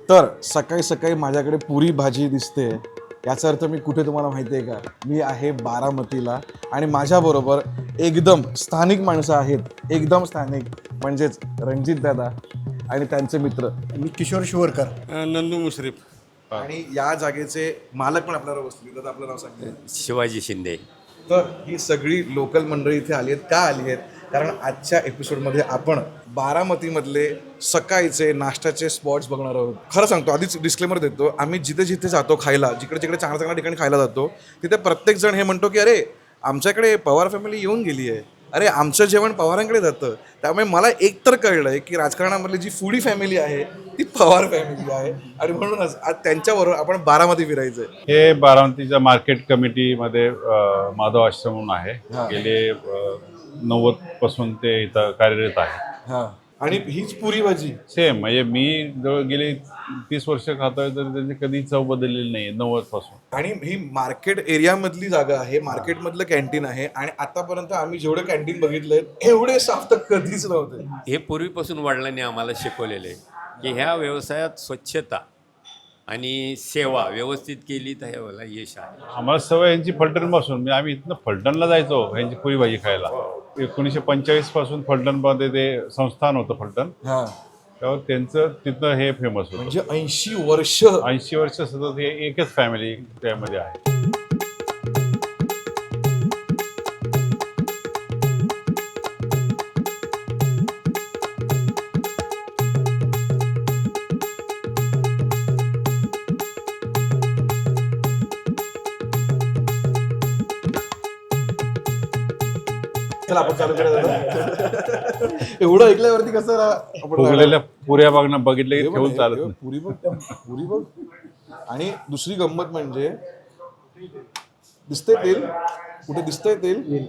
तर सकाळी सकाळी माझ्याकडे पुरी भाजी दिसते, याचा अर्थ मी कुठे तुम्हाला माहिती आहे का? मी आहे बारामतीला आणि माझ्याबरोबर एकदम स्थानिक माणसं आहेत, एकदम स्थानिक, म्हणजेच रणजित दादा आणि त्यांचे मित्र. मी किशोर शिवरकर. नंदू मुश्रीफ. आणि या जागेचे मालक पण आपल्याला बसले. दादा आपलं नाव सांगते. शिवाजी शिंदे. तर ही सगळी लोकल मंडळी इथे आली आहेत. का आली आहेत? कारण आजच्या एपिसोडमध्ये आपण बारामतीमधले सकाळचे नाश्त्याचे स्पॉट्स बघणार आहोत. खरं सांगतो, आधीच डिस्क्लेमर देतो, आम्ही जिथे जिथे जातो खायला, जिकडे जिकडे चांगल्या चांगल्या ठिकाणी खायला जातो, तिथे प्रत्येक जण हे म्हणतो की अरे आमच्याकडे पवार फॅमिली येऊन गेली आहे, अरे आमचं जेवण पवारांकडे जातं. त्यामुळे मला एक तर कळलं आहे की राजकारणामधली जी फूडी फॅमिली आहे ती पवार फॅमिली आहे आणि म्हणूनच आज त्यांच्याबरोबर आपण बारामती फिरायचं आहे. हे बारामतीच्या मार्केट कमिटीमध्ये माधव आश्रम म्हणून आहे. गेले 90 पासून ते इथं कार्यरत आहे. हां, आणि हीच पुरी भाजी सेम, म्हणजे मी जवळ गेले 30 वर्ष खातोय तर त्यांची कधी चव बदललेली नाही 90 पासून. आणि ही मार्केट एरियामधली जागा आहे, मार्केटमधलं कॅन्टीन आहे आणि आतापर्यंत आम्ही जेवढे कॅन्टीन बघितले एवढे साफ तर कधीच नव्हते. हे पूर्वीपासून वडिलांनी आम्हाला शिकवलेलं आहे की ह्या व्यवसायात स्वच्छता आणि सेवा व्यवस्थित केली तर ह्याला यश आहे. आम्हाला सवय यांची फलटणपासून, म्हणजे आम्ही इथनं फलटणला जायचो यांची पुरी भाजी खायला. 1945 पासून फलटणमध्ये ते संस्थान होतं फलटण, हां, त्यावर त्यांचं तिथं हे फेमस होतं. म्हणजे 80 वर्ष. 80 वर्ष सतत हे एकच फॅमिली त्यामध्ये आहे. चला आपण चालू करूया. एवढं ऐकल्यावरती कसं आपण फुगलेल्या पुऱ्या बघणं बघितले की हे बघ, ठेवून हे चालत बघ, नाही. पुरी बघ, पुरी बघ. आणि दुसरी गंमत म्हणजे दिसतंय तेल, कुठे दिसतंय तेल,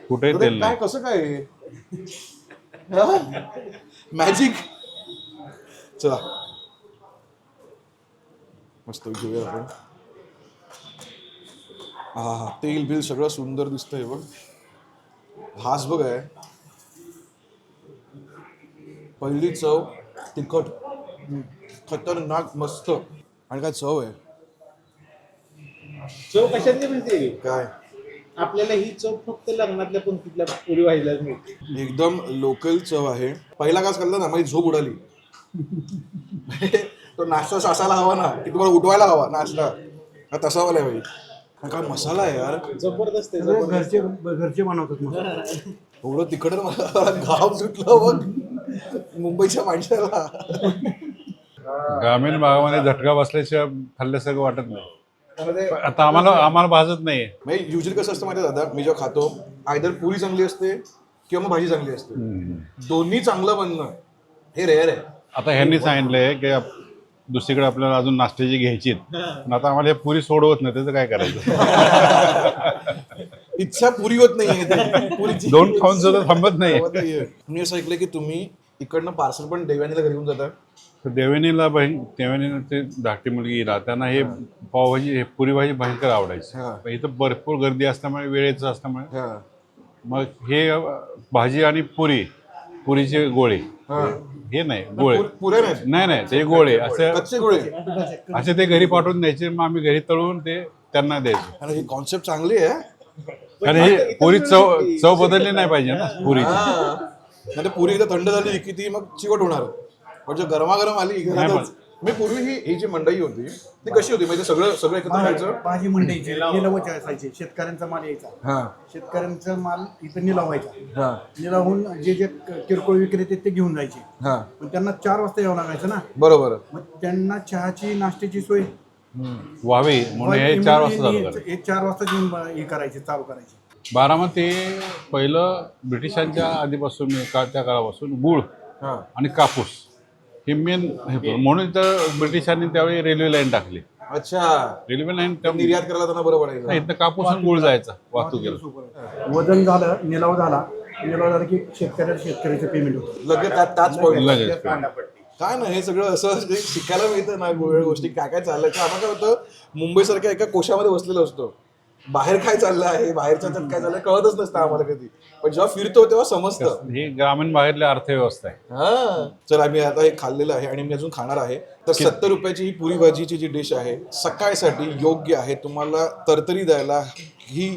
कुठे तर तेल काय नाही. कसं काय मॅजिक. चला मस्त घेऊया आपण. हा हा, तेल बिल सगळं सुंदर दिसतंय बघ. हाच बघ आहे, पहिली चव तिखट, खतरनाक मस्त. आणि काय चव आहे, चव कशातली मिळते? काय आपल्याला ही चव फक्त लग्नातल्या पंक्तीतल्या पुरी व्हायलाच मिळते. एकदम लोकल चव आहे. पहिला घास खाल्ला ना माझी झोप उडाली. तो नाश्ता असायला हवा ना की तुम्हाला उठवायला हवा नाश्ता, हा तसा वाला आहे भाई. हा काय मसाला आहे यार, जबरदस्त आहे, जबरदस्त. घरचे बनवतात मग. एवढं तिखट मला घाम सुटलं बघ मुंबईच्या माणसाला. ग्रामीण भागामध्ये झटका बसल्याशिवाय खाल्ल्यासारखं वाटत नाही. आता आम्हाला भाजत नाही. म्हणजे युजली कसं असतं माहिती आहे दादा, मी जेव्हा खातो आयदर पुरी चांगली असते किंवा मग भाजी चांगली असते, दोन्ही चांगलं बनणं हे रेअर आहे. आता ह्यांनी सांगितलंय की दुसरीकडे आपल्याला अजून नाश्त्याची घ्यायची, पण आता आम्हाला हे पुरी सोडवत नाही, त्याचं काय करायचं. इच्छा पुरी होत नाहीये पुरीची. दोन खाऊन सुद्धा थांबत नाही. मी असं ऐकलं की तुम्ही इकडनं पार्सल पण देवानीला घरी घेऊन जाता. देवणीला देवणीला ते धाकटी मुलगी येईल, त्यांना हे पावभाजी हे पुरी भाजी भयंकर आवडायची. हा. पण इथं भरपूर गर्दी असल्यामुळे वेळेचं असल्यामुळे हा. मग हे भाजी आणि पुरीचे गोळे, हा. हे नाही गोळे, पुऱ्या नाहीत, नाही ते गोळे असं कच्चे गोळे. असे ते घरी पाठवून द्यायचे, मग आम्ही घरी तळून ते त्यांना द्यायचो. आणि ही कॉन्सेप्ट चांगली आहे. कारण हे पुरी चव बदलली नाही पाहिजे ना पुरीची. नाही तर पुरी एकदा थंड झाली की ती मग चिवट होणार, म्हणजे गरमागरम आली घरातच. मी पूर्वी ही जी मंडई होती ती कशी होती म्हणजे सगळं एकत्र खायचं. भाजी मंडईची निलावाचे असायचे, शेतकऱ्यांचा माल यायचा, हा शेतकऱ्यांचा माल इथं निलावायचा, हा निलावून जे जे किरकोळ विक्रेते ते घेऊन जायचे. हा, पण त्यांना 4 वाजता यावं लागायचं ना, बरोबर. मग त्यांना चहाची नाश्त्याची सोय व्हावी म्हणून हे 4 वाजता चालू झालं. हे 4 वाजता घेऊन हे करायचे, चालू करायचे. बारामती पहिलं ब्रिटिशांच्या आधीपासून त्या काळापासून गुळ हा आणि कापूस हे मेन हे, म्हणून तर ब्रिटिशांनी त्यावेळी रेल्वे लाईन टाकली. अच्छा, रेल्वे लाईन निर्यात करायला त्यांना बरं पडायचं. इथं कापूस आणि गुळ जायचा वाहतुकीला. वजन झालं, निलाव झाला की शेतकऱ्याचं पेमेंट होतं लगेच त्याच पॉईंट. लगेच. काय ना हे सगळं असं जे शिकायला मिळतं ना, गोष्टी काय काय चाललं. तर आम्हाला काय होतं, मुंबईसारख्या एका कोशामध्ये बसलेलो असतो बाहेर काय चाललं आहे, बाहेरच्या ह्याच्यात काय चाललंय कळतच नसतं आम्हाला कधी, पण जेव्हा फिरतो तेव्हा समजतं. ही ग्रामीण भागातली अर्थव्यवस्था आहे. हा चल आम्ही आता हे खाल्लेलं आहे आणि मी अजून खाणार आहे. तर 70 रुपयाची ही पुरी भाजीची जी डिश आहे सकाळसाठी योग्य आहे, तुम्हाला तरतरी द्यायला ही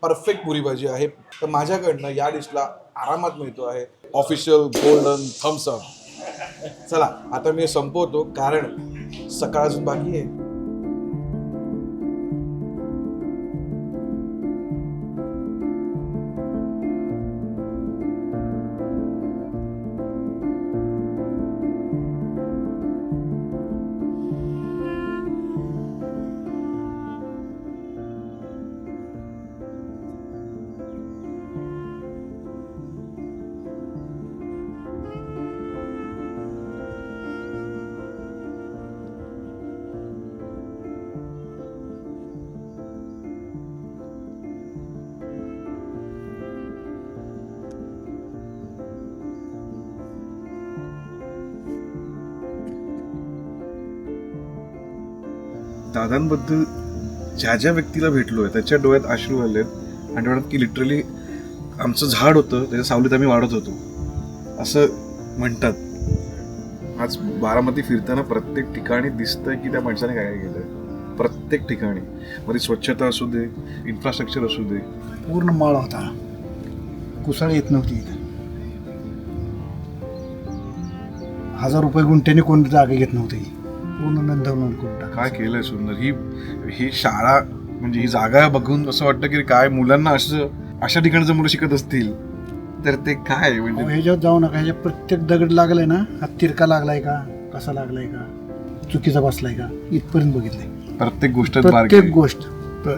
परफेक्ट पुरी भाजी आहे. तर माझ्याकडनं या डिशला आरामात मिळतो आहे ऑफिशियल गोल्डन थम्स अप. चला आता मी संपवतो कारण सकाळ अजून बाकी आहे. दादांबद्दल ज्या ज्या व्यक्तीला भेटलोय त्याच्या डोळ्यात अश्रू आलेत आणि म्हणतात की लिटरली आमचं झाड होतं त्याच्या सावलीत आम्ही वाढत होतो असं म्हणतात. आज बारामती फिरताना प्रत्येक ठिकाणी दिसतंय की त्या माणसाने काय काय केलंय. प्रत्येक ठिकाणी मग ती स्वच्छता असू दे, इन्फ्रास्ट्रक्चर असू दे. पूर्ण माळ होता, कुसळ येत नव्हती इथं. 1000 रुपये गुंठ्याने कोण जागा घेत नव्हती, पूर्ण नंदवून करून टाका. काय केलंय सुंदर. ही शाळा म्हणजे ही जागा बघून असं वाटतं की काय मुलांना असं अशा ठिकाणी जर मुलं शिकत असतील तर ते काय म्हणजे. ह्याच्यावर जाऊ नका, ह्याच्या प्रत्येक दगड लागलाय ना, हा तिरका लागलाय का, कसा लागलाय का, चुकीचा बसलाय का, इथपर्यंत बघितलंय प्रत्येक गोष्ट प्रत्येक गोष्ट.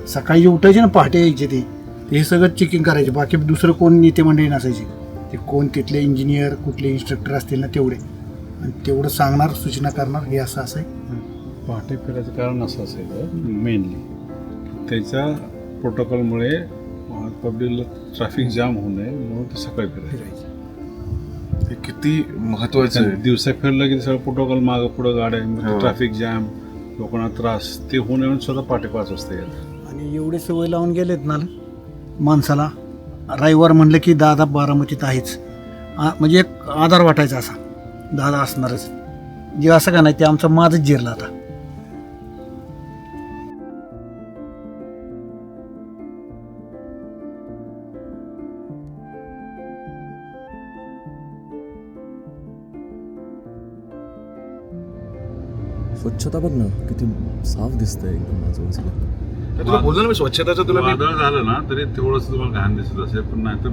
सकाळी उठायचे ना, पहाटे यायचे ते हे सगळं चेकिंग करायचे. बाकी दुसरं कोण नेते मंडळी नसायचे, ते कोण तिथले इंजिनियर कुठले इन्स्ट्रक्टर असतील ना तेवढे, आणि तेवढं सांगणार, सूचना करणार, हे असं असं आहे. पहाटे फिरायचं कारण असं असेल मेनली त्याच्या प्रोटोकॉलमुळे पब्लिकला ट्रॅफिक जाम होऊ नये म्हणून ते सकाळी फिरायचं. हे किती महत्वाचं आहे. दिवसा फिरलं की सगळं प्रोटोकॉल मागं पुढं गाड्या, ट्रॅफिक जॅम, लोकांना त्रास ते होऊ नये म्हणून स्वतः पहाटे 5 वाजता येतात. आणि एवढे सवय लावून गेलेत ना माणसाला, रविवार म्हणलं की दादा बारामतीत आहेच, म्हणजे एक आधार वाटायचा असा, दादा असणारच. जे असं का नाही ते आमचं माझंच जिरलं आता. स्वच्छता बघ ना, किती साफ दिसतंय एकदम आजूबाजूला. तुला बोललो ना मी स्वच्छताचं, तुला मी वादळ झालं ना तरी तेवढंच तुम्हाला घाण दिसत असेल, पण नाहीतर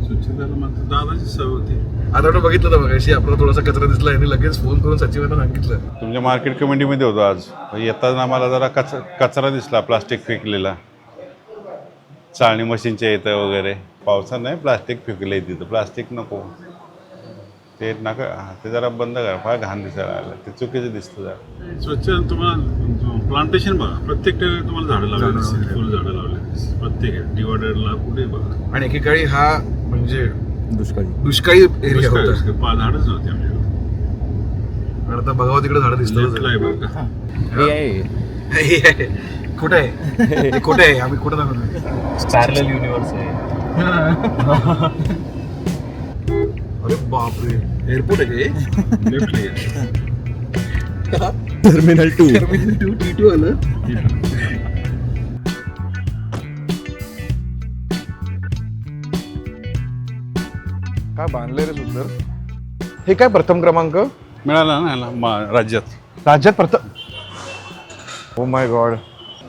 स्वच्छतेला मात्र दादाची सवय होती. आता तो बघितलं तर बघायची आपला थोडासा कचरा दिसला आणि लगेच फोन करून सचिवांना सांगितलं. तुमच्या मार्केट कमिटीमध्ये होतो आज, येताना आम्हाला जरा कचरा दिसला, प्लास्टिक फेकलेला चाळणी मशीनच्या इथं वगैरे. पावसात नाही प्लास्टिक फेकलं आहे तिथं, प्लास्टिक नको ते नका, ते जरा बंद करा, फार घाण दिसायला आलं, ते चुकीचं दिसतं जरा. स्वच्छ तुम्हाला प्लांटेशन बघा, प्रत्येक ठिकाणी तुम्हाला झाडं लावले, फुल झाडं लावले प्रत्येक डिवायडरला कुठे बघा. आणि एकेकाळी हा म्हणजे दुष्काळी एरिया होता, झाडच नव्हते आमच्याकडे. आणि आता बघावं तिकडे झाडं दिसतात. कुठे आहे कुठे आहे आम्ही कुठे दाखवतो पॅरलल युनिव्हर्स आहे. अरे बापरे, एअरपोर्ट आहे टर्मिनल 2 T2 आलं. काय बांधलंय रे सुंदर. हे काय प्रथम क्रमांक मिळाला ना ह्याला राज्यात. राज्यात प्रथम. ओ माय गॉड,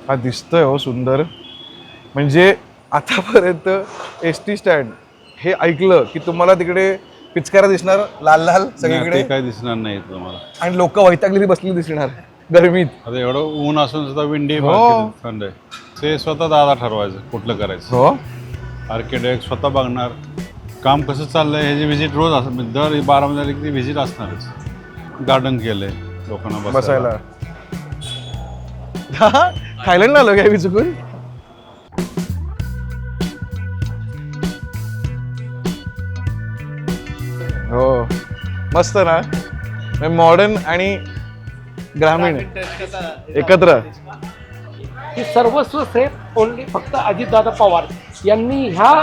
हा दिसतोय हो सुंदर. म्हणजे आतापर्यंत एसटी स्टँड हे ऐकलं की तुम्हाला तिकडे पिचकारा दिसणार लाल लाल सगळीकडे, ते काय दिसणार नाही तुम्हाला, आणि लोक वैतागलेली बसलेली दिसणार गरमीत. आता एवढं ऊन असून सुद्धा विंडी हो. थंड आहे. ते स्वतः दादा ठरवायचं कुठलं करायचं. हो, आर्किटेक्ट स्वतः बघणार काम कसं चाललंय, ह्याची व्हिजिट रोज असं दर 12 महिन्याला किती व्हिजिट असणारच. गार्डन केलंय लोकांना बसायला. थायलंडला आलो काय मी चुकून. हो मस्त ना, मॉडर्न आणि ग्रामीण एकत्र. की सर्वस्व श्रेय ओनली फक्त अजितदादा पवार यांनी ह्या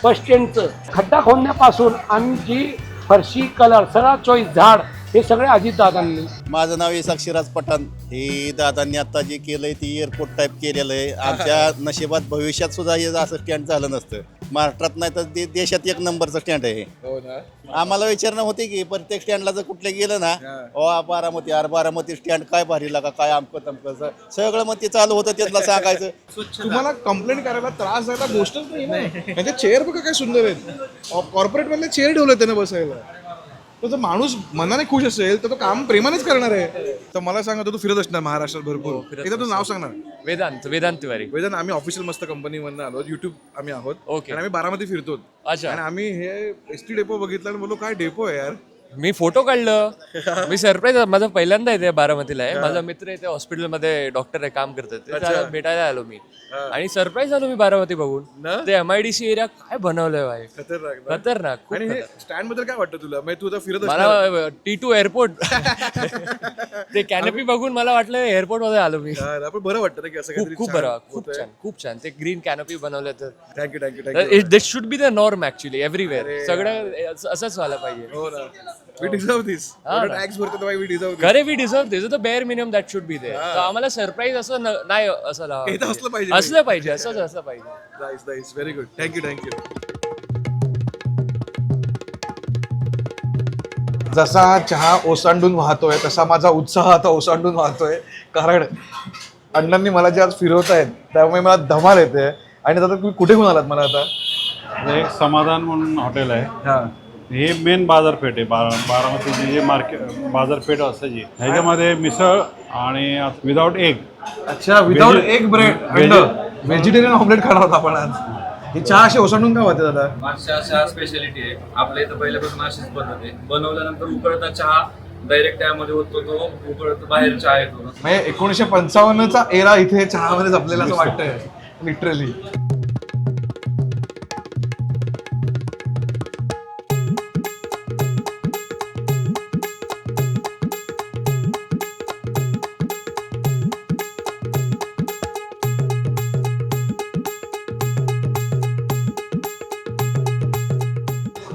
बस स्टँडचं खड्डा खोदण्यापासून आणि जी फरशी कलर सगळा चॉईस झाड हे सगळे अजितदादांनी. माझं नाव आहे साक्षीराज पठाण. हे दादांनी आता जे केलंय ते एअरपोर्ट टाईप केलेलं आहे. आमच्या नशिबात भविष्यात सुद्धा हे असं स्टँड झालं नसतं. महाराष्ट्रात नाही तर देशात एक नंबरचं स्टँड आहे. हो ना. आम्हाला विचारणं होते की प्रत्येक स्टँडला जर कुठले गेलं ना बारामती बारामती स्टँड काय भारी लागा काय आमकं तमकं सगळं मग ते चालू होतं त्यातला सांगायचं. तुम्हाला कंप्लेंट करायला त्रास जायला गोष्टच नाही ना. म्हणजे चेअर बघा काय सुंदर आहेत. कॉर्पोरेट मधले चेअर ठेवले त्याने बसायला. तर जर माणूस मनाने खुश असेल तर तो काम प्रेमानेच करणार आहे. तर मला सांगा तू फिरत असणार महाराष्ट्रात भरपूर. एकदा तू नाव सांगणार. वेदांत तिवारी. वेदांत आम्ही ऑफिशियल मस्त कंपनीमधनं आलो. युट्यूब आम्ही आहोत. ओके. आणि आम्ही बारामती फिरतो. अच्छा. आणि आम्ही हे एसटी डेपो बघितला आणि बोललो काय डेपो आहे यार. मी फोटो काढलं. मी सरप्राईज माझा पहिल्यांदा येते बारामतीला आहे. माझा मित्र इथे हॉस्पिटलमध्ये डॉक्टर आहे काम करतात ते त्याला भेटायला आलो मी आणि सरप्राईज झालो मी बारामती बघून. ते MIDC एरिया काय बनवलंय भाई. खतरनाक खूप आणि हे स्टँड बद्दल काय वाटतं तुला. म्हणजे तू आता फिरत मला T2 एअरपोर्ट ते कॅनपी बघून मला वाटलं एअरपोर्ट मध्ये आलो मी. आपण बरं वाटतं ना की असं काहीतरी खूप बरं खूप छान ते ग्रीन कॅनपी बनवलं तर thank you. This should be the norm actually everywhere. सगळं असंच व्हायला पाहिजे. हो ना. We deserve this. टॅक्स भरतो तर वी डिझर्व दिस. खरे we deserve this the bare minimum that should be there. तर आम्हाला सरप्राईज असं नाही असं असलं पाहिजे. असलं पाहिजे असं पाहिजे. Nice very good. थँक्यू. जसा चहा ओसांडून वाहतोय तसा माझा उत्साह आता ओसांडून वाहतोय. कारण अण्णांनी मला जे आज फिरवत आहेत त्यामुळे मला धमाल येते. आणि आता तुम्ही कुठे घेऊन आलात मला आता. एक समाधान म्हणून हॉटेल आहे. हे मेन बाजारपेठ आहे. बारामतीची जे मार्केट बाजारपेठ असायची ह्याच्यामध्ये मिसळ आणि विदाउट एग. अच्छा. विदाउट एग ब्रेड अंड व्हेजिटेरियन ऑमलेट खाणार होता आपण आज. ही चहा अशी ओसांडून का होते दादा. मागच्या चहा स्पेशालिटी आहे आपल्या इथं पहिल्यापासून अशीच पद्धत आहे. बनवल्यानंतर उकळता चहा डायरेक्ट त्यामध्ये होतो. तो उकळत बाहेर चहा येतो. म्हणजे 1955चा एरा इथे चहामध्ये जपलेला असं वाटतंय लिटरली.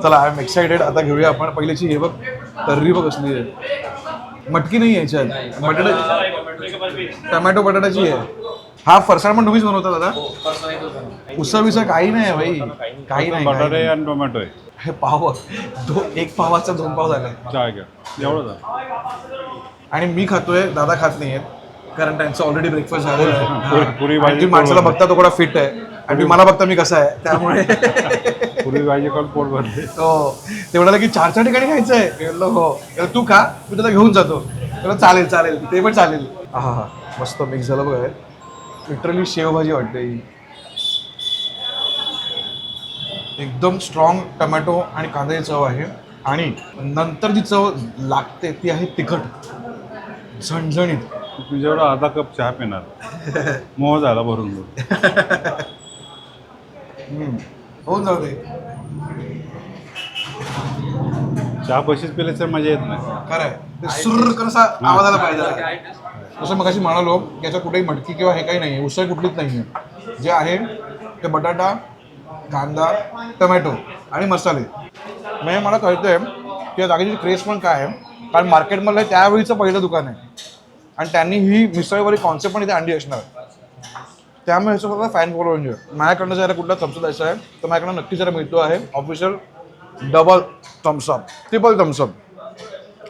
चला आय एम एक्साइटेड. आता घेऊया आपण. पहिल्याची हे बघ तर्री बघ कसली आहे. मटकी नाही याच्यात. बटाटा टमॅटो बटाट्याची आहे. हा फरसाण पण तुम्हीच बनवता दादा. उसळ विसळ काही नाही भाई. काही नाही. बटाटे आणि टोमॅटो आहे. हे पाव एक पावाचा 2 पाव झाला. चहा घ्या एवढंच. आणि मी खातोय. दादा खात नाहीयेत कारण त्यांचं ऑलरेडी ब्रेकफास्ट झालेलं आहे. पुरी भाजी तुम्ही माणसाला बघता तो थोडा फिट आहे आणि तुम्ही मला बघता मी कसा आहे त्यामुळे पुरी भाजी खाऊन पोट भरते. हो. ते म्हणाला की 4 ठिकाणी खायचं आहे. हो. तू खा मी त्याला घेऊन जातो. त्याला चालेल ते पण चालेल. हा मस्त मिक्स झालं बघा. लिटरली शेवभाजी वाटते ही. एकदम स्ट्रॉंग टमॅटो आणि कांद्याची चव आहे. आणि नंतर जी चव लागते ती आहे तिखट झणझणीत. तुझ्यावर अर्धा कप चहा पिणार मोह झाला भरून. होऊन जाऊ दे. चहा पशीच पिले तर मजा येत नाही. खरंय. ते सुर कसा आवाज आला पाहिजे. जसं मगाशी म्हणालो की याच्यात कुठेही मटकी किंवा हे काही नाही. उसळ कुठलीच नाही आहे. जे आहे ते बटाटा कांदा टमॅटो आणि मसाले. म्हणजे मला कळतंय की या जागेची क्रेज पण काय आहे. कारण मार्केटमधलं त्यावेळीचं पहिलं दुकान आहे आणि त्यांनी ही मिसळवाली कॉन्सेप्ट पण इथे आणली असणार. त्यामुळे ह्याचं फक्त फॅन फॉलोइंग आहे. माझ्याकडनं जरा कुठला थम्सअप द्यायचा आहे तर माझ्याकडनं नक्की जरा मिळतो आहे official double Thums Up triple Thums Up.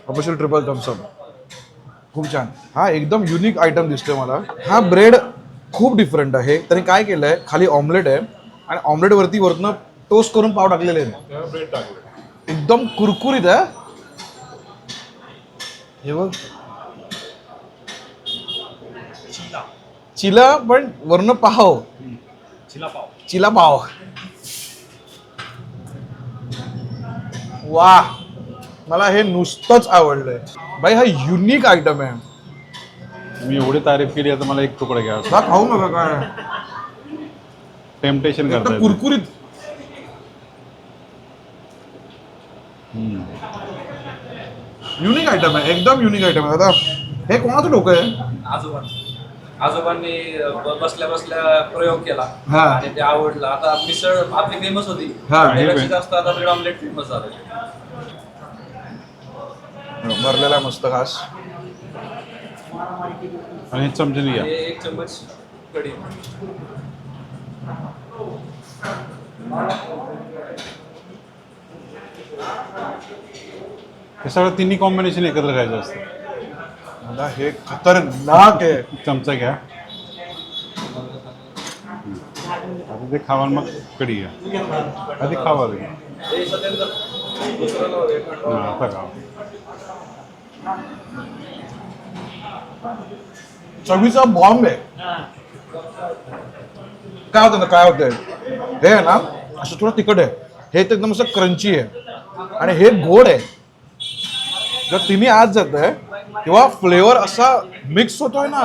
Official triple Thums Up खूप छान. हा एकदम युनिक आयटम दिसतोय मला. हा ब्रेड खूप डिफरंट आहे. त्यांनी काय केलं आहे खाली ऑमलेट आहे आणि ऑमलेटवरती वरनं टोस्ट करून पाव टाकलेले आहे. एकदम कुरकुरीत आहे. हे बघ चिला पण वरनं पाव. चिला पाव. वा. मला हे नुसतंच आवडलंय बाई. हा युनिक आयटम आहे. मी एवढी तारीफ केली आता मला एक तुकडा घ्या. हा खाऊ नका काय. टेम्पटेशन करता कुरकुरीत. युनिक आयटम आहे. एकदम युनिक आयटम आहे. आता हे कोणाचं डोकं आहे. आजोबांनी बसल्या बसल्या प्रयोग केला हा. आणि ते आवडला. आता मिसळ आपली फेमस होती हा. त्यापेक्षा जास्त आता ब्रेड ऑमलेट फेमस झालं. भरलेला मस्त घास. आणि चमचेने घ्या. हे 1 चम्मच कढी. हे सगळं तिन्ही कॉम्बिनेशन एकत्र खायचं असतं. मला हे खतरनाक आहे. चमचा घ्या. आता ते खावा मग कढी घ्या. आधी खावा ते. हे सगळ्यांचं हां, आता खावा. चवीचा बॉम्ब आहे. काय होतं ना, काय होतंय हे आहे ना, असं थोडं तिखट आहे, हे तर एकदम असं क्रंची आहे आणि हे गोड आहे. जर तिन्ही आत जात आहे तेव्हा फ्लेवर असा मिक्स होतोय ना,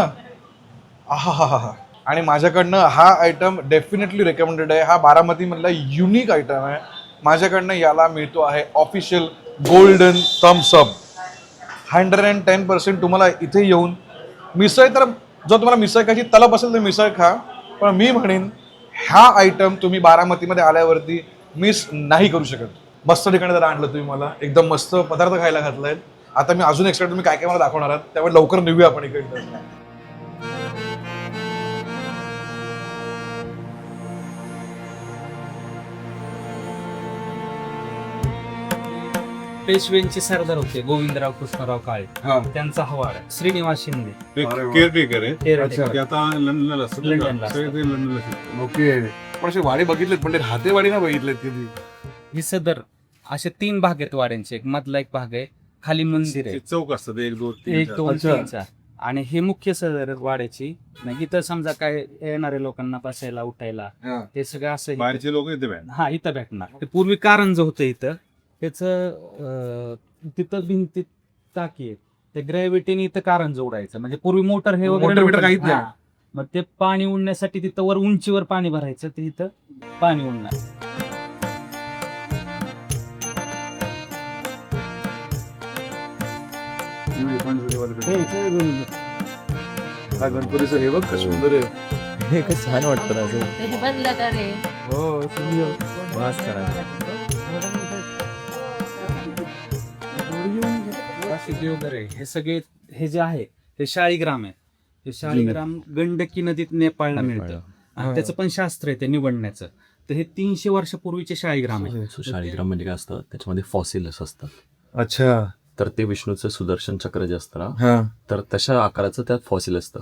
आहा हा हा. आणि माझ्याकडनं हा आयटम डेफिनेटली रेकमेंडेड आहे. हा बारामतीमधला युनिक आयटम आहे. माझ्याकडनं याला मिळतो आहे ऑफिशियल गोल्डन थम्स अप. 110% तुम्हाला इथे येऊन मिसळ, तर जर तुम्हाला मिसळ खायची तलप असेल तर मिसळ खा, पण मी म्हणेन हा आयटम तुम्ही बारामतीमध्ये आल्यावरती मिस नाही करू शकत. मस्त ठिकाणी जर आणलं तुम्ही, मला एकदम मस्त पदार्थ खायला घातलाय. आता मी अजून एक्स्ट्रा तुम्ही काय काय मला दाखवणार आहात, त्यामुळे लवकर निघूया आपण इकडे. पेशवेंचे सरदार होते गोविंदराव कृष्णराव काळे, त्यांचा हवाला श्रीनिवास शिंदे. केअरटेकर आहे. Caretaker. ते आता लंडनला असतात. लंडनला असतात. सगळे ते लंडनला शिकतात. ओके. पण असे वाडे बघितलेत, पण ते राहते वाडी ना बघितलेत कधी. ही सदर असे 3 भाग आहेत वाड्यांचे. एक मधला एक भाग आहे, खाली मंदिर ते आहे, चौक असतात 1, 2, 3, 1, 2, 3, 4. आणि हे मुख्य सदर वाड्याची. नाही इथं समजा काय येणाऱ्या लोकांना बसायला उठायला हे सगळं असं बाहेरचे लोक येते बॅन. हा इथं भेटणार. ते पूर्वी कारंज होतं इथं, त्याचं तिथं भिंतीत टाकी आहे, ते ग्रॅव्हिटीने इथं कारंज उडायचं. म्हणजे पूर्वी मोटर हे वगैरे मोटर बिटर नव्हतं. काहीच नाही. हा. मग ते पाणी उडण्यासाठी तिथं वर उंचीवर पाणी भरायचं, ते इथं पाणी उडणार. हा गणपतीचं हे बघ कसं सुंदर आहे. हे काय छान वाटतं ना असं. कधी बंद करे. हो सुंदर. वास करायचा. वार्षिकी वगैरे हे सगळे हे जे आहे ते शाळीग्राम आहे. हे शाळीग्राम गंडकी नदीत नेपाळला मिळतं आणि त्याचं पण शास्त्र आहे ते निवडण्याचं. तर हे 300 वर्षापूर्वीचे शाळीग्राम आहे. शाळीग्राम म्हणजे काय असतं, त्याच्यामध्ये फॉसिल्स असतात. अच्छा. तर ते विष्णूचं सुदर्शन चक्र जे असतं ना, तर तशा आकाराचं त्यात फॉसिल असतं,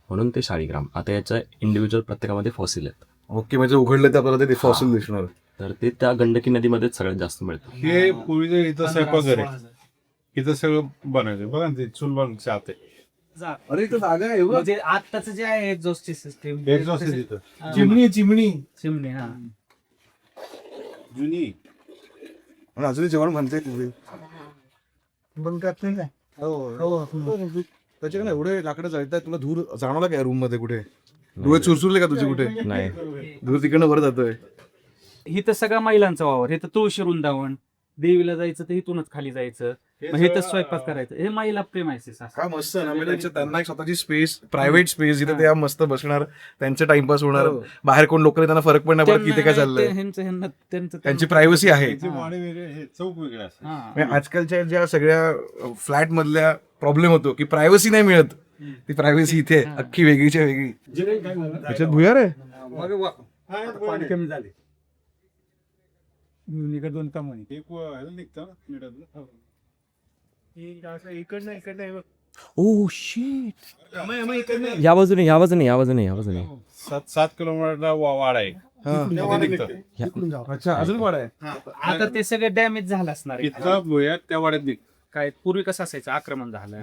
म्हणून ते शाळीग्राम. आता याच्या इंडिव्हिज्युअल प्रत्येकामध्ये फॉसिल आहेत. ओके. म्हणजे उघडलं तर आपल्याला ते फॉसिल दिसणार. तर ते त्या गंडकी नदीमध्येच सगळ्यात जास्त मिळतं. हे पूर्वीचं इथं स्वयंपाकघर आहे. इथं सगळं बनायचं बघा ना, ते चूल बनवून आत आहे. अरे इथं जागा आहे बघ. म्हणजे आताच जे आहे एक्झॉस्ट सिस्टीम, एक्झॉस्ट आहे तिथं. चिमणी चिमणी चिमणी. हा जुनी. आणि अजूनही जेवण म्हणते तुम्ही पण त्यात नाही काय. त्याच्याकडे एवढे लाकडं जळतात, तुला धूर जाणवला काय रूम मध्ये? कुठे डोळे चुरचुरले का तुझे? कुठे नाही, धूर तिकडनं वर जातोय. ही तर सगळा महिलांचा वावर. हे तर तुळशी वृंदावन, देवीला जायचं तर इथूनच खाली जायचं, मग हे तर स्वयंपाक करायचं. हे महिला प्रेमायसेस असं. काय मस्त आहे ना. म्हणजे त्यांना एक स्वतःची स्पेस, प्रायव्हेट स्पेस, जिथे त्या मस्त बसणार, त्यांचे टाइमपास होणार. बाहेर कोण लोक त्यांना फरक पण नाही पडत की ते काय चाललंय. त्यांची प्रायव्हसी आहे. वाडे वेगळे, हे चौक वेगळे असतात. म्हणजे आजकालच्या ज्या सगळ्या फ्लॅट मधल्या प्रॉब्लेम होतो की प्रायव्हसी नाही मिळत, ती प्रायव्हसी इथे अख्खी वेगळीच्या वेगळी. त्याच्यात भुयार आहे. पाणी कमी झाले. दोन काम ओ शिट. या बाजूने, या बाजूने, या बाजूने, या बाजूने. 7 किलोमीटरला वाडा आहे. अच्छा. अजून वाडा आहे. आता ते सगळं डॅमेज झालं असणार आहे. इतका भुयार त्या वाड्यात निघ. काय पूर्वी कसं असायचं, आक्रमण झालं,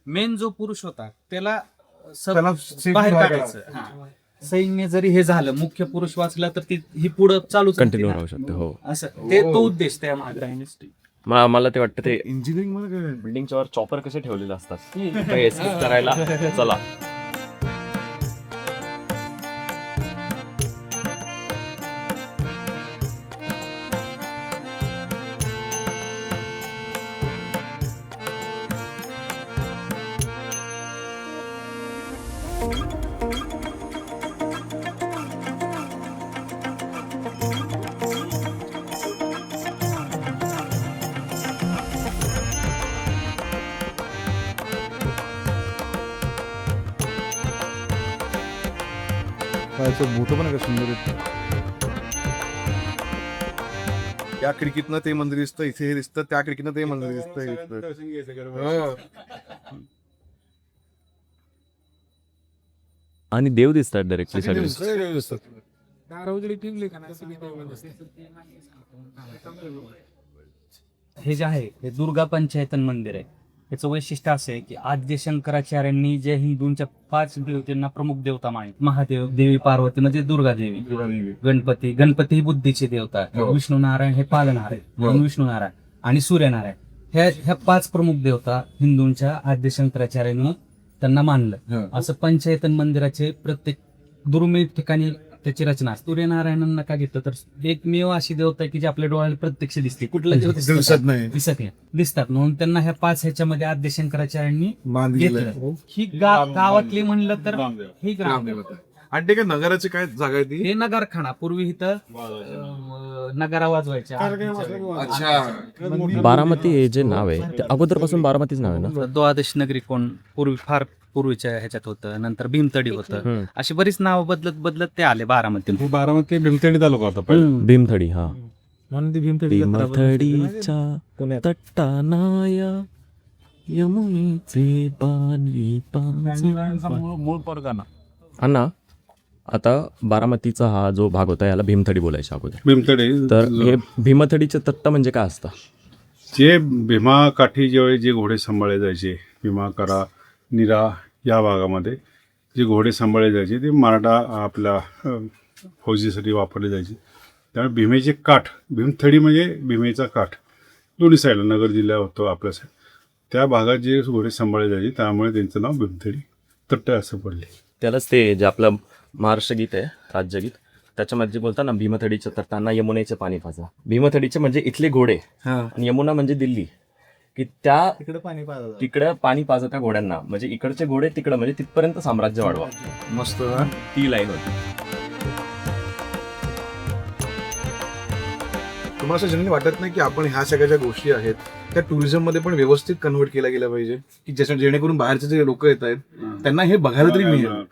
मेन जो पुरुष होता त्याला बाहेर काढायचं. सैन्य जरी हे झालं, मुख्य पुरुष वाचला तर ती ही पुढं चालू कंटिन्यू राहू शकते. हो, असं ते तो उद्देश त्या मागे. मला ते वाटतं ते इंजिनिअरिंग मध्ये काय बिल्डिंगच्या वर चॉपर कसे ठेवलेले असतात एस्केप करायला. चला. मोठं पण आहे का सुंदर आहे. या खिडकीतनं ते मंदिर दिसतं, इथे हे दिसतं, त्या खिडकीतनं ते मंदिर दिसतं, हे दिसतं. हो. आणि देव दिसतात डायरेक्टली सगळे. सगळे दिसतात. हे जे आहे हे दुर्गा पंचायतन मंदिर आहे. याचं वैशिष्ट्य असं आहे की आद्य शंकराचार्यांनी जे हिंदूंच्या 5 देवतांना प्रमुख देवता मानले, महादेव, देवी पार्वती म्हणजे दुर्गा देवी, गणपती ही बुद्धीची देवता आहे, विष्णू नारायण हे पालनहार आहे, विष्णू नारायण आणि सूर्यनारायण ह्या 5 प्रमुख देवता हिंदूंच्या आद्य शंकराचार्यांनी त्यांना मानलं. असं पंचायतन मंदिराचे प्रत्येक दुर्मिळ ठिकाणी त्याची रचना. सूर्यनारायणांना का घेतलं तर एकमेव अशी देवता आहे की जी आपल्या डोळ्याला प्रत्यक्ष दिसते, कुठला देव दिसत नाही. दिसत नाही, दिसतात म्हणून त्यांना ह्या 5 ह्याच्यामध्ये आद्य शंकराचार्यांनी मान घेतलं. दिलंय. ही गावातली म्हणलं तर ही ग्राम आणि ते काय नगराची काय जागा आहे ती? हे नगरखाना. पूर्वी इथं नगारा वाजवायच्या. अच्छा. बारामती हे जे नाव आहे ते अगोदरपासून बारामतीच नाव आहे ना. द्वादश नगरी कोण फार पूर्वीच्या ह्याच्यात होतं, नंतर भीमतडी होतं, अशी बरीच नाव बदलत ते आले बारामती. बारामती भीमथडी तालुका होता भीमथडी. हा, म्हणून ती भीमतडी भीमथडीच्या तट्टानाया यमुनेचे पाणी मूळ परगाना. अण्णा, आता बारामतीचा हा जो भाग होता याला भीमथडी बोलायच्या अगोदर. भीमथडी तर हे भीमथडीचे तट्ट म्हणजे काय असतं? जे भीमाकाठी ज्यावेळी जे घोडे सांभाळले जायचे, भीमा, करा, निरा या भागामध्ये जे घोडे सांभाळले जायचे ते मराठा आपल्या फौजीसाठी वापरले जायचे. त्यामुळे भीमेचे काठ, भीमथडी म्हणजे भीमेचा काठ, दोन्ही साईडला नगर जिल्हा होतो आपल्या साईड, त्या भागात जे घोडे सांभाळले जायचे त्यामुळे त्यांचं नाव भीमथडी तट्ट असं पडले. त्यालाच ते जे आपलं महाराष्ट्र गीत आहे, राज्यगीत, त्याच्यामध्ये बोलतात ना, भीमथडीच्या तटांना यमुनेचे पाणी पाजा. भीमथडीचे म्हणजे इथले घोडे आणि यमुना म्हणजे दिल्ली, की त्या तिकडे पाणी पाजा त्या घोड्यांना, म्हणजे इकडचे घोडे तिकडे, म्हणजे तिथपर्यंत साम्राज्य वाढवा. मस्त. ती लाईन होती. तुम्हाला असं जनरली वाटत नाही की आपण ह्या सगळ्या ज्या गोष्टी आहेत त्या टुरिझम मध्ये पण व्यवस्थित कन्वर्ट केल्या गेल्या पाहिजे, की जेणेकरून बाहेरचे जे लोक येत आहेत त्यांना हे बघायला तरी मिळेल,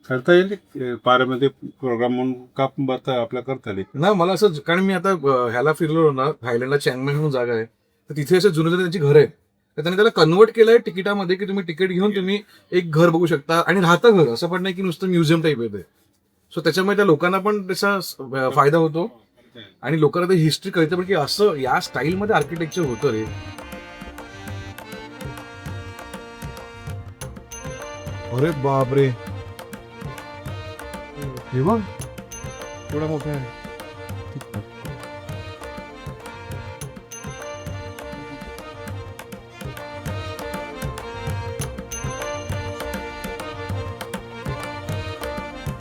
करता येईल पाऱ्यामध्ये प्रोग्राम म्हणून का बरं आपल्या करता येईल ना. मला असं, कारण मी आता ह्याला फिरलो ना, थायलंडला चँगमाई म्हणून जागा आहे, तर तिथे असं जुनं त्यांची घर आहे, तर त्यांनी त्याला कन्वर्ट केलंय तिकिटामध्ये की तुम्ही तिकीट घेऊन तुम्ही एक घर बघू शकता आणि राहतं घर, असं पण नाही की नुसतं म्युझियम टाईप आहे ते. सो त्याच्यामुळे त्या लोकांना पण त्याचा फायदा होतो आणि लोकांना ते हिस्ट्री कळते पण की असं या स्टाईलमध्ये आर्किटेक्चर होतं रे. अरे बापरे, हे बघ एवढा मोठा आहे.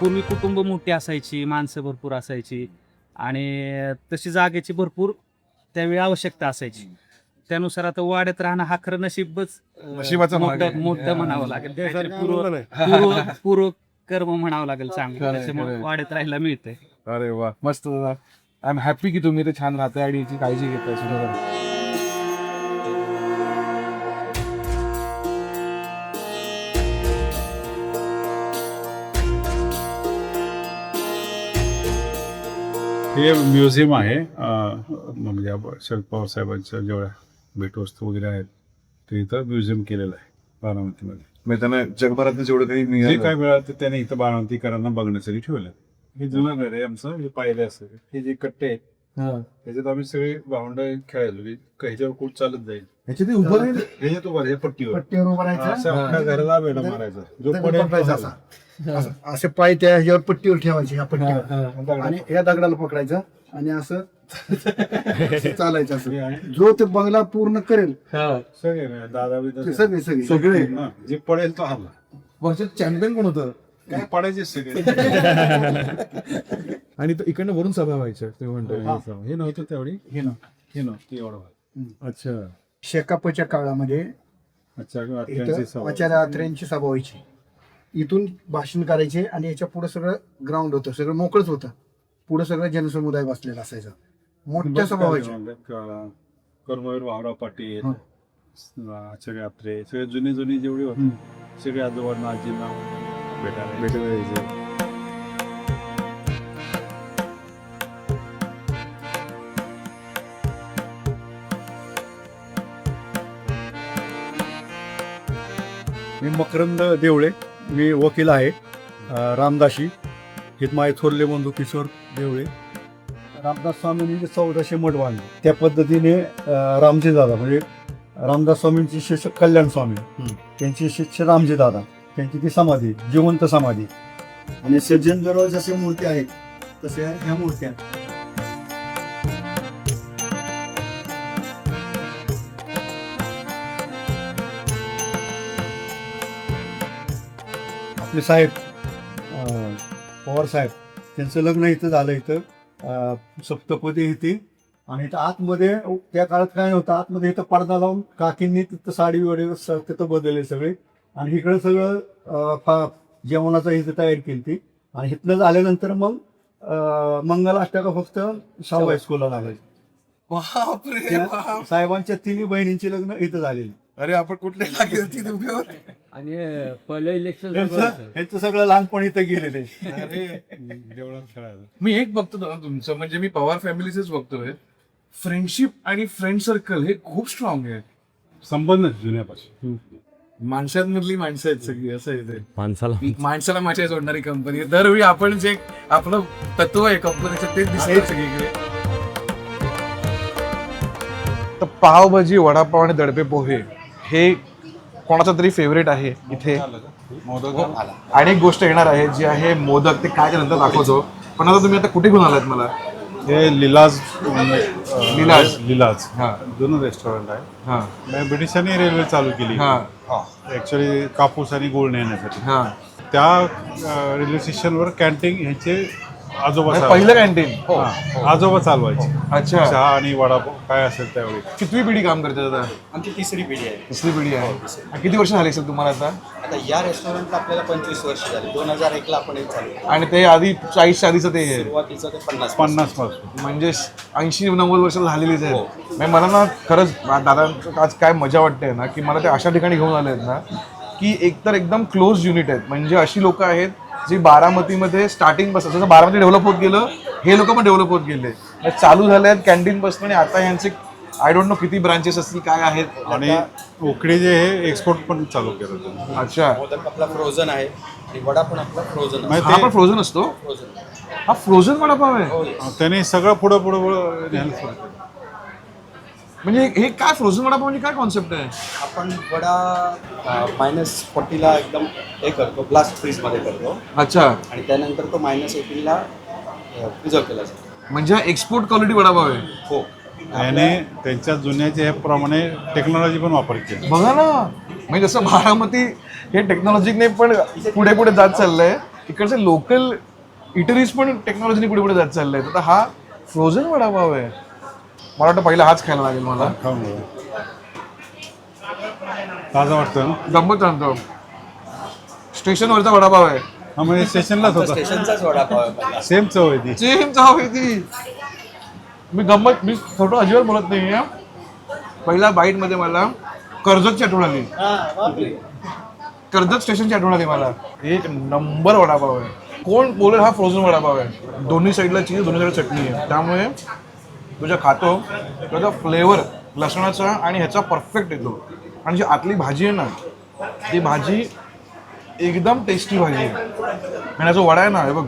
पूर्वी कुटुंब मोठी असायची, माणसं भरपूर असायची आणि तशी जागेची भरपूर त्यावेळी आवश्यकता असायची. त्यानुसार आता वाड्यात राहणं हा खरं नशिबाचा भाग आहे. मोठं म्हणावं लागेल, पूर्व कर्म म्हणावं लागेल चांगलं, त्याच्यामुळे वाड्यात राहायला मिळतंय. अरे वा, मस्त दादा. आय एम हॅपी की तुम्ही ते छान राहताय आणि याची काळजी घेताय सुद्धा. हे म्युझियम आहे, म्हणजे शरद पवार साहेबांच्या जेवढ्या भेटवस्तू वगैरे आहेत ते इथं म्युझियम केलेलं आहे बारामतीमध्ये. म्हणजे त्यांना जगभरातलं जेवढं काही जे मिळालं काय मिळालं ते त्याने इथं बारामतीकरांना बघण्यासाठी ठेवलं. हे जुनं घर आहे आमचं, हे पाहिलं असं. हे जे कट्टे आहेत त्याच्यात आम्ही सगळे भावंड खेळायलो, ह्याच्यावर खूप चालत जाईल, ह्याच्यात उभं राहील, ह्याच्यात उभं राहील, पट्टीवर उभं राहायचं, असं आपल्या घराला वेढा मारायचा, जो पडेल पकडायचा असा. असे पाय त्या ह्याच्यावर पट्टीवर ठेवायचे, ह्या पट्टीवर, आणि या दगडाला पकडायचं आणि असं चालायचं. असं जो ते बंगला पूर्ण करेल सगळे दादा ते सगळे हा, जे पडेल तो हल्ला. वर्षात चॅम्पियन कोण होतं? काय पडायचे सगळे. आणि तो इकडनं वरून सभा व्हायच्या ते म्हणतो. हे नव्हतं त्यावेळी, हे ना एवढं. अच्छा. शेकापच्या काळामध्ये अच्छा, इथं आचार्य अत्र्यांची सभा व्हायची. इथून भाषण करायचे आणि याच्या पुढे सगळं ग्राउंड होतं, सगळं मोकळंच होतं. पुढे सगळं जनसमुदाय बसलेला असायचा, मोठ्या सभा व्हायच्या. कर्मवीर भाऊराव पाटील, सगळे आपले सगळे जुने जेवढे होते सगळे आजोबांना आजींना भेटायला यायचे. मी मकरंद देवळे, मी वकील आहे रामदासी. हित माझे थोरले बंधू किशोर देवळे. रामदास स्वामींनी 1400 मठ बांधले, त्या पद्धतीने रामजी दादा म्हणजे रामदास स्वामींचे शिष्य कल्याण स्वामी, त्यांचे शिष्य रामजी दादा, त्यांची ती समाधी, जिवंत समाधी. आणि सज्जनगडावर जसे मूर्ती आहेत तसे ह्या मूर्त्या. आपले साहेब पवार साहेब, त्यांचं लग्न इथं झालं, इथं सप्तपदी इथे. आणि इथं आतमध्ये त्या काळात काय नव्हतं, आतमध्ये इथं पडदा लावून काकींनी तिथं साडी वगैरे तिथं बदलले सगळे. आणि इकडं सगळं जेवणाचं इथं तयारी केली ती. आणि इथनं झाल्यानंतर मग मंगलाष्टका फक्त शाहू हायस्कूलला लागायची. साहेबांच्या तिन्ही बहिणींची लग्न इथं झालेली. अरे आपण कुठले लागेल ती दुब्यावर. आणि पहिलं इलेक्शन ह्यांचं सगळं लहानपण इथं गेलेलं आहे. अरे जेवढं खेळायचं. मी एक बघतो ना तुमचं, म्हणजे मी पवार फॅमिलीचंच बघतोय, फ्रेंडशिप आणि फ्रेंड सर्कल हे खूप स्ट्रॉंग आहे. संबंध जुन्यापासून माणसांमधली माणसं आहेत सगळी, असं आहे ते. माणसाला माणसाला माझ्या जोडणारी कंपनी. दरवेळी आपण जे आपलं तत्व आहे कंपनीचं तेच दिसतं सगळीकडे. तर पावभाजी, वडापाव आणि दडपे पोहे हे कोणाचा तरी फेवरेट आहे इथे. आणि एक गोष्ट येणार आहे जी आहे मोदक. ते काय नंतर दाखवतो. पण आता तुम्ही आता कुठे घेऊन आलात मला? हे लिलाज हा. जुनं रेस्टॉरंट आहे. हा मी ब्रिटिशांनी रेल्वे चालू केली ऍक्च्युली कापूस आणि गूळ नेण्यासाठी. हा. त्या रेल्वे स्टेशनवर कॅन्टीन ह्याचे आजोबा पहिलं कॅन्टीन. आजोबा चालवायचे. अच्छा. चहा आणि वडापाव काय असेल त्यावेळी. कितवी पिढी काम करते आता? आमची तिसरी पिढी आहे. तिसरी पिढी आहे. किती वर्ष झाली असेल तुम्हाला आता? आता या रेस्टॉरंटला आपल्याला 25 वर्ष झाली. 2001 ला आपण एक चालू. आणि ते आधी 40 आधीचं ते आहे. सुरुवातीचं ते 50 पासून म्हणजे 80-90 वर्ष झालेलीच आहे. म्हणजे मला ना खरंच दादांचं आज काय मजा वाटते ना, की मला ते अशा ठिकाणी घेऊन आले आहेत ना, की एकतर एकदम क्लोज युनिट आहेत. म्हणजे अशी लोक आहेत जी बारामतीमध्ये स्टार्टिंग पासून, जसं बारामती डेव्हलप होत गेलं, हे लोक पण डेव्हलप होत गेले. चालू झाले आहेत कॅन्टीन पासून. आणि आता यांचे आय डोंट नो किती ब्रांचेस असतील, काय आहेत. आणि उकडी जे हे एक्सपोर्ट पण चालू केलं. अच्छा. मोदक आपला फ्रोझन आहे आणि वडा पण आपला फ्रोझन आहे. हा पण फ्रोझन असतो. हा फ्रोझन वडापाव आहे. त्याने सगळं पुढं न्यायला सुरू केलं. म्हणजे हे काय फ्रोझन वडापाव म्हणजे काय कॉन्सेप्ट आहे? आपण वडा -40ला एकदम हे करतो, ब्लास्ट फ्रीजमध्ये करतो. अच्छा. आणि त्यानंतर तो -18ला प्रिझर्व केला जातो. म्हणजे एक्सपोर्ट क्वालिटी वडापाव आहे. हो. त्याने त्यांच्या जुन्याच्या ह्याप्रमाणे टेक्नॉलॉजी पण वापर केली. बघा ना, म्हणजे जसं बारामती हे टेक्नॉलॉजीने पण पुढे पुढे जात चाललंय, इकडचे लोकल इटरीज पण टेक्नॉलॉजीने पुढे पुढे जात चाललंय. तर हा फ्रोझन वडापाव आहे. मला वाटतं पहिला हाच खायला लागेल मला. ताजा वाटतं ना. गंमत सांगतो, स्टेशनवरचा वडापाव आहे. हा म्हणजे स्टेशनलाच होता. स्टेशनचाच वडापाव आहे. सेम चव आहे ती. सेम चव आहे ती. मी फोटो अजिबात बोलत नाही. पहिल्या बाईटमध्ये मला कर्जतची आठवण आली. कर्जत स्टेशनची आठवण आली मला. एक नंबर वडापाव आहे. कोण बोलेल हा फ्रोझन वडापाव आहे. दोन्ही साईडला चीज, दोन्ही साईडला चटणी आहे. त्यामुळे तुझ्या खातो त्याचा फ्लेवर लसणाचा आणि ह्याचा परफेक्ट येतो. आणि जी आतली भाजी आहे ना, ती भाजी एकदम टेस्टी भाजी आहे. आणि हा जो वडा आहे ना, हे बघ,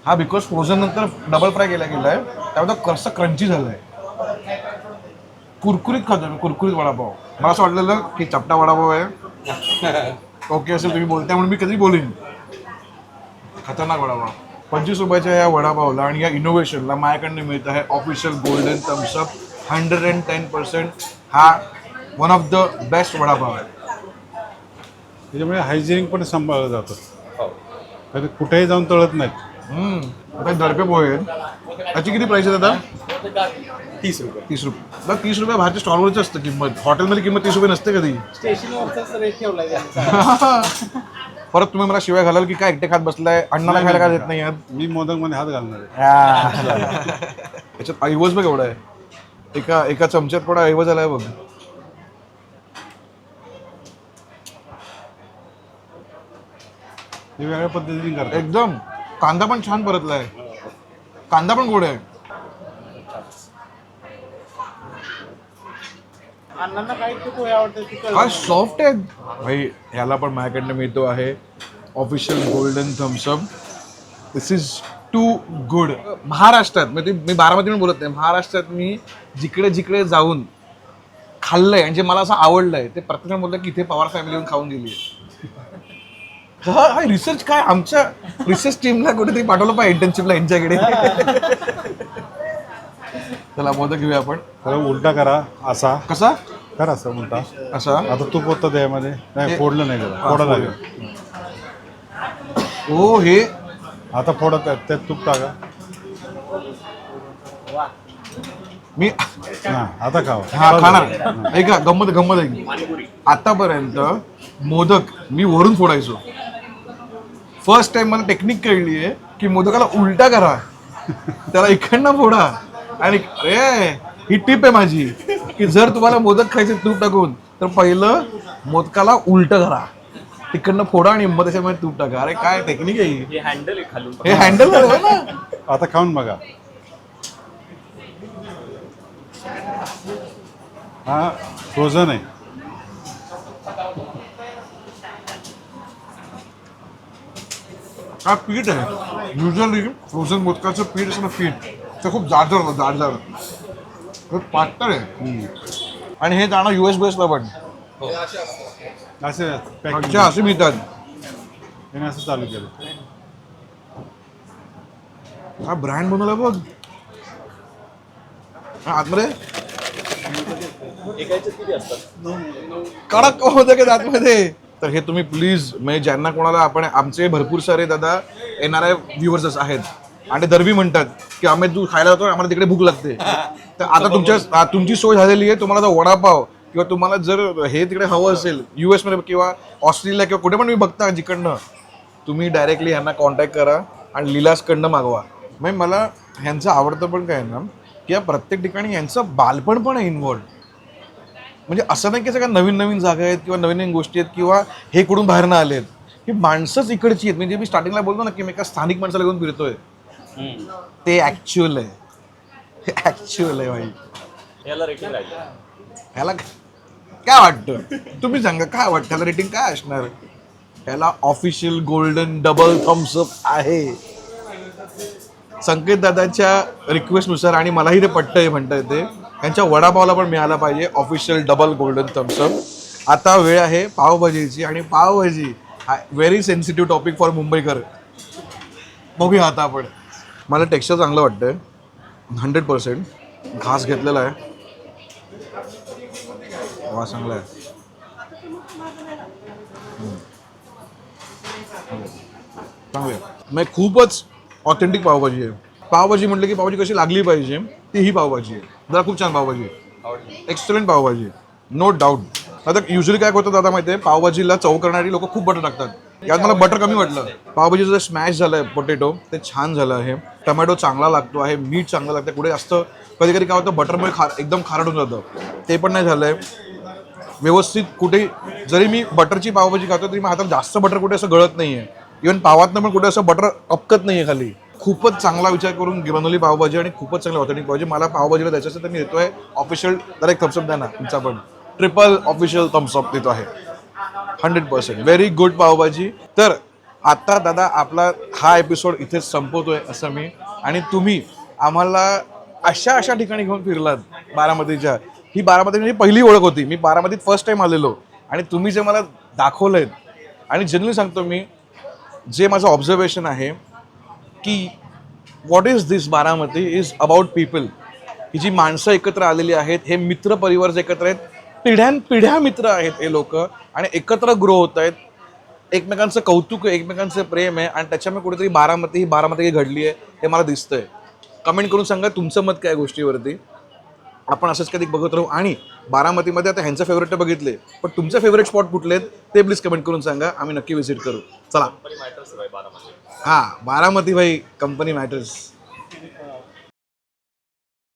हा बिकॉज फ्रोझन नंतर डबल फ्राय केला गेला आहे, त्यामुळे कसं क्रंची झालं आहे. कुरकुरीत खातो मी, कुरकुरीत वडापाव. मला असं वाटलेलं की चपटा वडापाव आहे. ओके असेल तुम्ही बोलताय म्हणून मी कधी बोलेन. खतरनाक वडापाव. 25 रुपयाच्या या वडापावला आणि या इनोव्हेशनला माझ्याकडनं मिळतं आहे ऑफिशियल गोल्डन थम्सअप 110%. हा one of the best vada pav आहे. त्याच्यामुळे हायजेनिक पण सांभाळलं जातं. तर कुठेही जाऊन तळत नाहीत. आता दडपे पोहे आहेत. याची किती प्राइस आहे आता? 30 रुपये. 30 रुपये. बरं 30 रुपये बाहेरच्या स्टॉलवरच असतं किंमत, हॉटेलमध्ये किंमत 30 रुपये नसते कधी. स्टेशनवरचाच रेट ठेवलाय त्यांचा. परत तुम्ही मला शिवाय घालाल की काय एकटे खात बसलाय, अण्णाला खायला काय देत नाही यार. मी मोदकमध्ये हात घालणार आहे. याच्यात ऐवज बघ एवढा आहे, एका चमच्यात थोडा ऐवज आलाय बघ. हे वेगळ्या पद्धतीने करतात. एकदम कांदा पण छान परतलाय, कांदा पण गोड आहे. अण्णांना काय ते पोहे आवडतात ते कळलं. काय सॉफ्ट आहे भाई. ह्याला पण माझ्याकडनं मिळतो आहे official golden thumbs up. This is too good. महाराष्ट्रात म्हणजे मी बारामतीहून बोलत नाही, महाराष्ट्रात मी जिकडे जिकडे जाऊन खाल्लंय आणि जे मला असं आवडलंय ते प्रत्येक बोलतं की इथे पवार फॅमिली येऊन खाऊन गेली. हा रिसर्च काय आमच्या रिसर्च टीमला कुठेतरी पाठवलं पाहिजे इंटर्नशिपला यांच्याकडे. चला मोदक घेऊया आपण. त्याला उलटा करा असा. कसा करा असा उलटा असा. आता तूप होतं त्यामध्ये नाही, फोडलं नाही त्याला, फोडा लागेल. ओ हे आता फोडत आहेत त्यात तूप टाका. मी हा आता खावा. हा खाणार. ऐका गंमत गंमत आहे. आतापर्यंत मोदक मी वरून फोडायचो. फर्स्ट टाइम मला टेक्निक कळली आहे की मोदकाला उलटा करा, त्याला इकडनं फोडा. आणि अरे ही टिप आहे माझी की जर तुम्हाला मोदक खायचे तूप टाकून तर पहिलं मोदकाला उलटं करा, तिकडनं फोडा आणि मग त्याच्यामध्ये तूप टाका. अरे काय टेक्निक आहे ही. हे हँडल आहे खालून. हे हँडल आहे ना. आता खाऊन बघा. हा फ्रोझन आहे. हा पीठ आहे. युजली फ्रोझन मोदकाचं पीठ असं ना, पीठ ते खूप जाड जाड खूप पातळ आहे. आणि हे जाणं US बेसला पण असे अच्छा असे मिळतात. त्याने असं चालू केलं. हा ब्रँड बनवला बघ. हा आतमध्ये कडक मोदक आहेत आतमध्ये. तर हे तुम्ही प्लीज म्हणजे ज्यांना कोणाला आपण आमचे भरपूर सारे दादा NRI व्ह्युअर्स आहेत आणि ते दरवी म्हणतात की आम्ही तू खायला जातो आम्हाला तिकडे भूक लागते. तर आता तुमची सोय झालेली आहे. तुम्हाला जर वडापाव किंवा तुम्हाला जर हे तिकडे हवं असेल US मध्ये किंवा ऑस्ट्रेलिया किंवा कुठे पण तुम्ही बघता जिकडनं, तुम्ही डायरेक्टली ह्यांना कॉन्टॅक्ट करा आणि लीलासकडनं मागवा. म्हणजे मला ह्यांचं आवडतं पण काय ना की या प्रत्येक ठिकाणी यांचं बालपण पण आहे इन्व्हॉल्ड. म्हणजे असं नाही की सगळ्या नवीन नवीन जागा आहेत किंवा नवीन नवीन गोष्टी आहेत किंवा हे कुठून बाहेरनं आलेत. ही माणसंच इकडची आहेत. म्हणजे मी स्टार्टिंगला बोलतो ना की मी एका स्थानिक माणसाला घेऊन फिरतोय, ते ॲक्च्युअल आहे. हे ॲक्च्युअल आहे भाई. याला रेटिंग आहे. ह्याला काय वाटतं तुम्ही सांगा, काय वाटतं ह्याला रेटिंग काय असणार? ह्याला ऑफिशियल गोल्डन डबल थम्सअप आहे. संकेत दादाच्या रिक्वेस्टनुसार आणि मलाही ते पटतंय म्हणता येते. यांच्या वडापावला पण मिळाला पाहिजे ऑफिशियल डबल गोल्डन थम्सअप. आता वेळ आहे पावभाजीची आणि पावभाजी हा व्हेरी सेन्सिटिव्ह टॉपिक फॉर मुंबईकर. बघूया आता आपण. मला टेक्स्चर चांगलं वाटतंय 100%. घास घेतलेला आहे. वा चांगला आहे. चांगलं आहे. म्हणजे खूपच ऑथेंटिक पावभाजी आहे. पावभाजी म्हटलं की पावभाजी कशी लागली पाहिजे ती ही पावभाजी आहे. जरा खूप छान पावभाजी आहे. एक्सलंट पावभाजी आहे, नो डाऊट. आता युजली काय होतं दादा माहिती आहे, पावभाजीला चव करणारी लोक खूप बटर टाकतात. यात मला बटर कमी वाटलं. पावभाजीचं जे स्मॅश झालं आहे पोटॅटो ते छान झालं आहे. टमॅटो चांगला लागतो आहे, मीठ चांगलं लागतं. कुठे जास्त कधी कधी काय होतं बटरमुळे एकदम खारट होऊन जातं, ते पण नाही झालं आहे. व्यवस्थित कुठे जरी मी बटरची पावभाजी खातो तरी मग हातात जास्त बटर कुठे असं गळत नाही आहे. इव्हन पावातनं पण कुठे असं बटर अपकत नाही आहे खाली. खूपच चांगला विचार करून बनवली पावभाजी आणि खूपच चांगली ऑथेंटिक पावभाजी. मला पावभाजीला द्यायचं असेल तर मी देतो आहे ऑफिशियल जरा एक थम्सअप द्या ना तुमचा पण. ट्रिपल ऑफिशियल थम्सअप देतो आहे 100%. Very good pav bhaji. तर आता दादा आपला हा एपिसोड इथेच संपवतोय असं मी. आणि तुम्ही आम्हाला अशा ठिकाणी घेऊन फिरलात बारामतीच्या. ही बारामती म्हणजे पहिली ओळख होती. मी बारामतीत फर्स्ट टाइम आलेलो आणि तुम्ही जे मला दाखवलंय आणि जनरली सांगतो मी जे माझं ऑब्झर्वेशन आहे की what is this Baramati is about people. ही जी माणसं एकत्र आलेली आहेत, हे मित्र परिवार जे एकत्र आहेत, पिढ्यानपिढ्या मित्र आहेत हे लोक आणि एकत्र ग्रो होत आहेत. एकमेकांचं कौतुक आहे, एकमेकांचं प्रेम आहे आणि त्याच्यामुळे कुठेतरी बारामती घडली आहे हे मला दिसतंय. कमेंट करून सांगा तुमचं मत काय गोष्टीवरती. आपण असंच कधी बघत राहू. आणि बारामतीमध्ये आता ह्यांचं फेवरेट बघितले, पण तुमचे फेवरेट स्पॉट कुठले आहेत ते प्लीज कमेंट करून सांगा, आम्ही नक्की व्हिजिट करू. चला हां, बारामती भाई, कंपनी मॅटर्स.